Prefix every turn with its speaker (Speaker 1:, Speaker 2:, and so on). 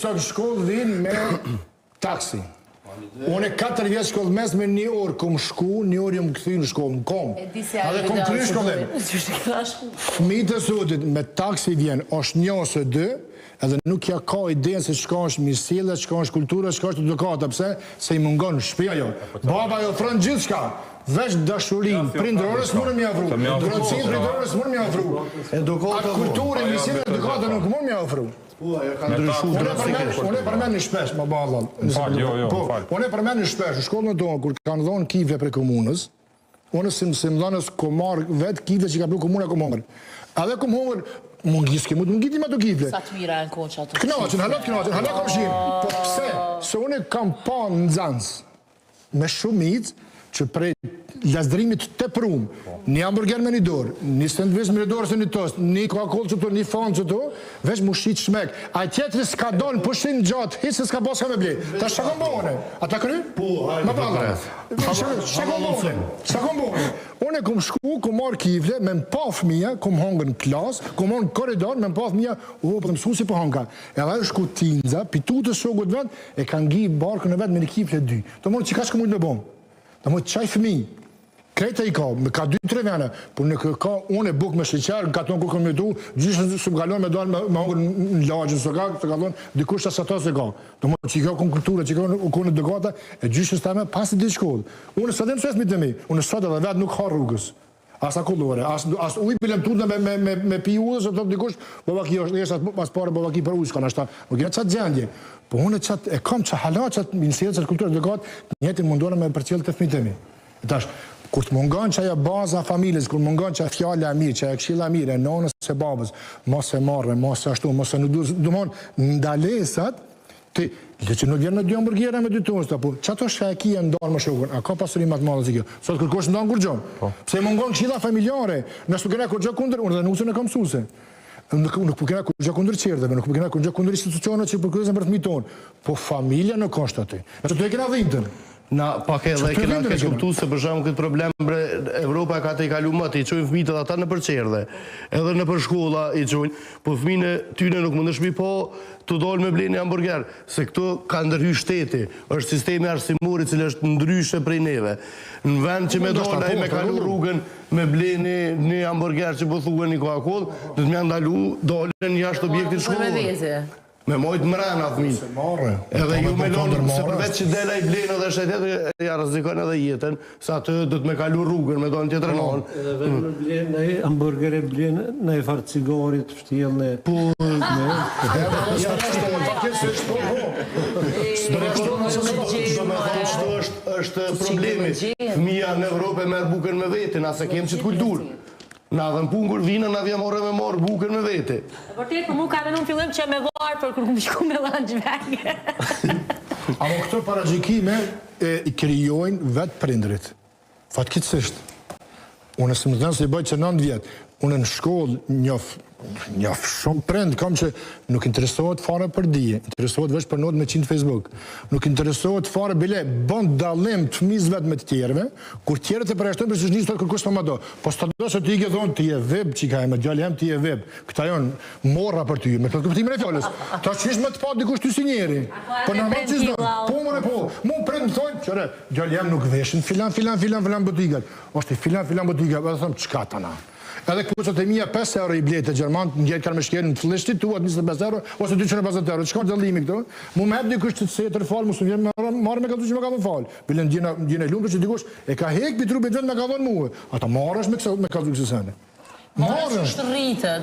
Speaker 1: Sa shkollë vinë me taksi. Unë e 4 vjetë shkollë mes me 1 orë kom shku, 1 orë jam këthy në shkollë, në kom. Edhe kom kry shkollëm. Fëmijët e sotit me taksi vjen, është 1 ose 2, edhe nuk ja ka idenë se çka është mirësjellja, çka është kultura, çka është edukata, pse? Se i mungon shtëpia jo. Baba jo ofron gjithçka. Veç dashurinë, prindërorës mund më ofru. Rëndësinë prindërorës mund më ofru. Edukata, kulturë, mirësinë, edukata nuk mund më ofru. Unë e përmend një shpesh, më ballall. Unë e përmend një shpesh, shkollën tonë kur kanë dhënë kive për komunës, unë si më dhënës kom marr vet kive që ka bërë komuna kom humbur. Edhe kom humbur mungisë, mund ngitim ato kive.
Speaker 2: Sa të mira janë koça ato.
Speaker 1: Kënaqen, hala komshin. Po pse? Se unë kam pa nxans me shumicë që prej lazdrimit të prum, një hamburger me 1 dorë, një sandviç me 1 dorë se 1 tost, një Coca-Cola qëto, një fan qëto, veç mu shqit shmek. A tjetëri s'ka donë pushin gjatë, hitë se s'ka boska me blej. Ta shka kom bëhone? A ta këry? Po, hajde. Shka kom bëhone? Unë e kom shku, kom marrë kivle, me më pa fëmija, kom hangë në klasë, kom hangë në koridor, me më pa fëmija, po të mësu si po hanga. E dhe shku tinza, pitu të shokut vetë, e kanë gji barkën e vetë me 1 kivle 2. Të morë që ka shka mujtë me bomë. Të më qaj fëmi, krejta i ka, me ka 2-3 vene, por në ka unë e buk me sheqer, ka tonë ku këmë jetu, gjyshën së më galon me dalë me hongër në lagjën, së ka, të galon, dikush të sata se ka. Të më që i ka kënë kulturë, që i ka kënë dëgata, e gjyshën së ta me pasi të shkollë. Unë së të më sësmi të mi, unë së të dhe vetë nuk ha rrugës. Asa kullore, as ujë pilem turne me pi ujë, se të dikush, babaki është pas pare babaki për ujë, shkana ashta, nuk jetë qatë gjendje. Po unë e kam që hala qatë minësirë, qatë kulturë të gatë, njetin mundore me përcjellë të fmitemi. Tash, kur të mungon që aja baza familjes, kur mungon që aja fjale e mirë, që aja këshilla e mirë, e nonës e babës, mos e marrë, mos e ashtu, mos e nuk dumon, ndalesat, le që nuk vjerë me 2 hamburgera me 2 tosta, po që ato shka e ndarë më shokën, a ka pasurin matë madhe si kjo? Sot kërkosh ndarë kur gjonë. Pse mungon këshilla familjare, nësë nuk kena kur gjë kundër, unë dhe nusën e kam suse. Nuk përkena kur gjë kundër qerdheve, nuk përkena kur gjë kundër institucionet që përkryesën për të miton. Po familja në kështë aty. Nësë të e kena dhintën.
Speaker 3: Na pak edhe kena ke kuptu se për shumë këtë problem Evropa ka të i kalu më të i qojnë fëmijët ata në përqerdhe edhe në për shkolla i qojnë po fëmijëne tyne nuk më nëshmi po të dollë me bleni hamburger se këto ka ndërhy shteti është sistemi arsimuri cilë është ndryshe prej neve në vend që me dollë e me kalu rrugën me bleni një hamburger që po thugën një Coca-Cola dhe të me ndalu dollën jashtë objektit shkollë me mojtë mrena fëmijë. Edhe ju me lonë, se përveç që dela i blenë dhe shtetet, ja rëzikon edhe jetën, sa të dhëtë me kalu rrugën, me do në tjetër nonë.
Speaker 4: Edhe vetë me blenë, në e hamburger e blenë, në e farë cigarit, fështjel në...
Speaker 3: Po, është problemi. Fëmija në Evropë e merë bukën me vetin, ase kemë që të kulturë. Na dhe në pungur vina, na dhja more me morë bukën me vete.
Speaker 2: Vërtet, për mu ka me në fillim që me varë, për kërë më shku me lanë gjvengë.
Speaker 1: Amo këto paragjikime i kryojnë vetë prindrit. Fatkitsisht. Unë së më dhenë se i bëjtë që 9 vjetë. Unë në shkollë njof shumë prind, kam që nuk interesohet fare për dije, interesohet veç për not me qinë Facebook. Nuk interesohet fare bile, bën dalim të fëmijës vetë me të tjereve, kur tjerët e përjashtojnë për që njështë të kërkush për më do. Po së të do se të i ke thonë, ti e veb, që ka e me gjallë jem, ti e veb. Këta jonë morra për ty, me këptimin e fjallës. Ta që ishë me të pa dikush ty si njeri. Po në më që zdo, po më në po. Mu prind më thonë, qëre, gjallë jem nuk veshin, filan botigat. Oshti filan botigat, edhe thëmë, qka tana? Edhe këpucët e mija 5 euro i bletë e Gjermanë, njëtë kanë me shkjerën të flishtit, tuat 25 euro, ose 250 euro, që ka dëllimi këto? Mu me hep dikush që të setër falë, mu së vjen marrë me ka që me ka dhënë falë. Bilen djene lumë që dikush e ka hek për trupit vetë me ka dhënë muë. Ata marrë është me ka dhënë kësë sene.
Speaker 2: Marrë është rritë,